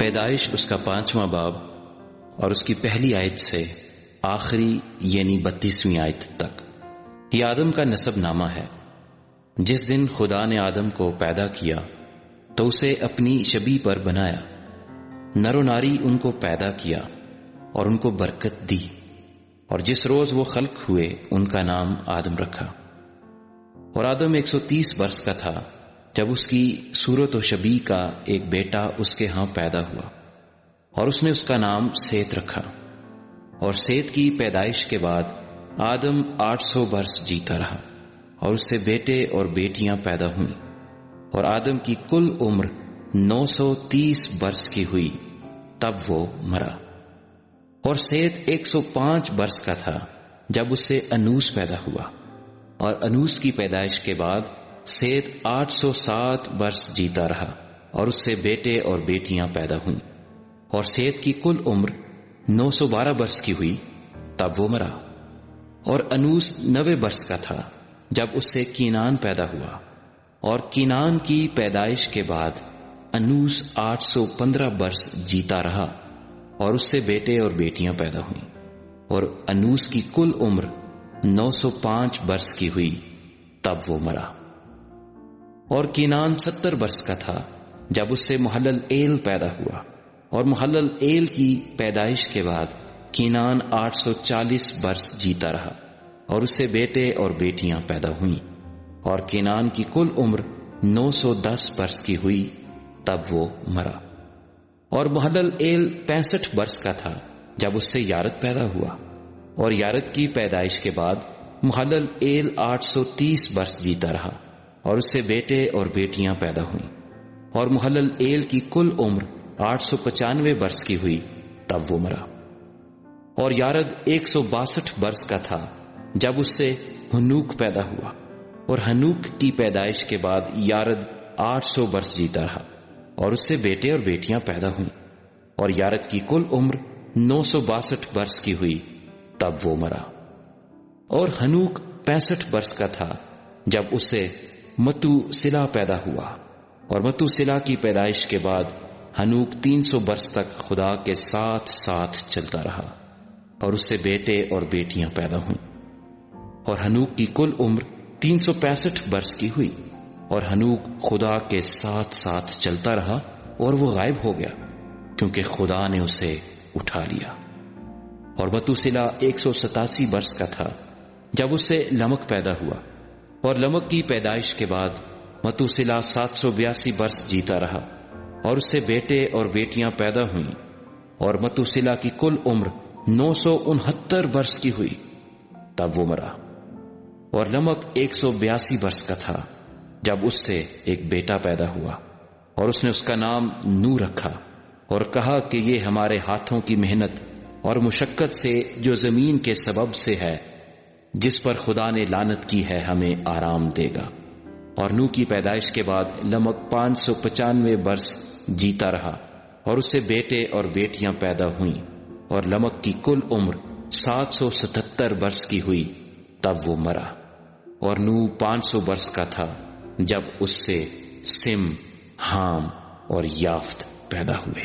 پیدائش اس کا 5واں باب اور اس کی پہلی آیت سے آخری یعنی 32ویں آیت تک یہ آدم کا نسب نامہ ہے۔ جس دن خدا نے آدم کو پیدا کیا تو اسے اپنی شبیہ پر بنایا، نر و ناری ان کو پیدا کیا اور ان کو برکت دی، اور جس روز وہ خلق ہوئے ان کا نام آدم رکھا۔ اور آدم 130 برس کا تھا جب اس کی صورت و شبیہ کا ایک بیٹا اس کے ہاں پیدا ہوا، اور اس نے اس کا نام سیت رکھا۔ اور سیت کی پیدائش کے بعد آدم 800 برس جیتا رہا، اور اس سے بیٹے اور بیٹیاں پیدا ہوئیں، اور آدم کی کل عمر 930 برس کی ہوئی، تب وہ مرا۔ اور سیت 105 برس کا تھا جب اس سے انوس پیدا ہوا، اور انوس کی پیدائش کے بعد سیت 807 برس جیتا رہا، اور اس سے بیٹے اور بیٹیاں پیدا ہوئیں، اور سیت کی کل عمر 912 برس کی ہوئی، تب وہ مرا۔ اور انوس 90 برس کا تھا جب اس سے کینان پیدا ہوا، اور کینان کی پیدائش کے بعد انوس 815 برس جیتا رہا، اور اس سے بیٹے اور بیٹیاں پیدا ہوئیں، اور انوس کی کل عمر 905 برس کی ہوئی، تب وہ مرا۔ اور کینان 70 برس کا تھا جب اس سے محلل ایل پیدا ہوا، اور محلل ایل کی پیدائش کے بعد کینان 840 برس جیتا رہا، اور اس سے بیٹے اور بیٹیاں پیدا ہوئیں، اور کینان کی کل عمر 910 برس کی ہوئی، تب وہ مرا۔ اور محلل ایل 65 برس کا تھا جب اس سے یارد پیدا ہوا، اور یارد کی پیدائش کے بعد محلل ایل 830 برس جیتا رہا، اور اس سے بیٹے اور بیٹیاں پیدا ہوئیں، اور محلل ایل کی کل عمر 895 برس کی ہوئی، تب وہ مرا۔ اور یارد 162 برس کا تھا جب اس سے ہنوک پیدا ہوا، اور ہنوک کی پیدائش کے بعد یارد 800 برس جیتا رہا، اور اس سے بیٹے اور بیٹیاں پیدا ہوئیں، اور یارد کی کل عمر 962 برس کی ہوئی، تب وہ مرا۔ اور ہنوک 65 برس کا تھا جب اس سے متو سلا پیدا ہوا، اور متو سلا کی پیدائش کے بعد ہنوک 300 برس تک خدا کے ساتھ ساتھ چلتا رہا، اور اس سے بیٹے اور بیٹیاں پیدا ہوئیں، اور ہنوک کی کل عمر 365 برس کی ہوئی، اور ہنوک خدا کے ساتھ ساتھ چلتا رہا، اور وہ غائب ہو گیا کیونکہ خدا نے اسے اٹھا لیا۔ اور متوسلا 187 برس کا تھا جب اس سے لمک پیدا ہوا، اور لمک کی پیدائش کے بعد متوسلا 782 برس جیتا رہا، اور اس سے بیٹے اور بیٹیاں پیدا ہوئیں، اور متوسلا کی کل عمر 969 برس کی ہوئی، تب وہ مرا۔ اور لمک 182 برس کا تھا جب اس سے ایک بیٹا پیدا ہوا، اور اس نے اس کا نام نو رکھا، اور کہا کہ یہ ہمارے ہاتھوں کی محنت اور مشقت سے جو زمین کے سبب سے ہے، جس پر خدا نے لعنت کی ہے، ہمیں آرام دے گا۔ اور نو کی پیدائش کے بعد لمک 595 برس جیتا رہا، اور اس سے بیٹے اور بیٹیاں پیدا ہوئیں، اور لمک کی کل عمر 777 برس کی ہوئی، تب وہ مرا۔ اور نو 500 برس کا تھا جب اس سے سم، حام اور یافت پیدا ہوئے۔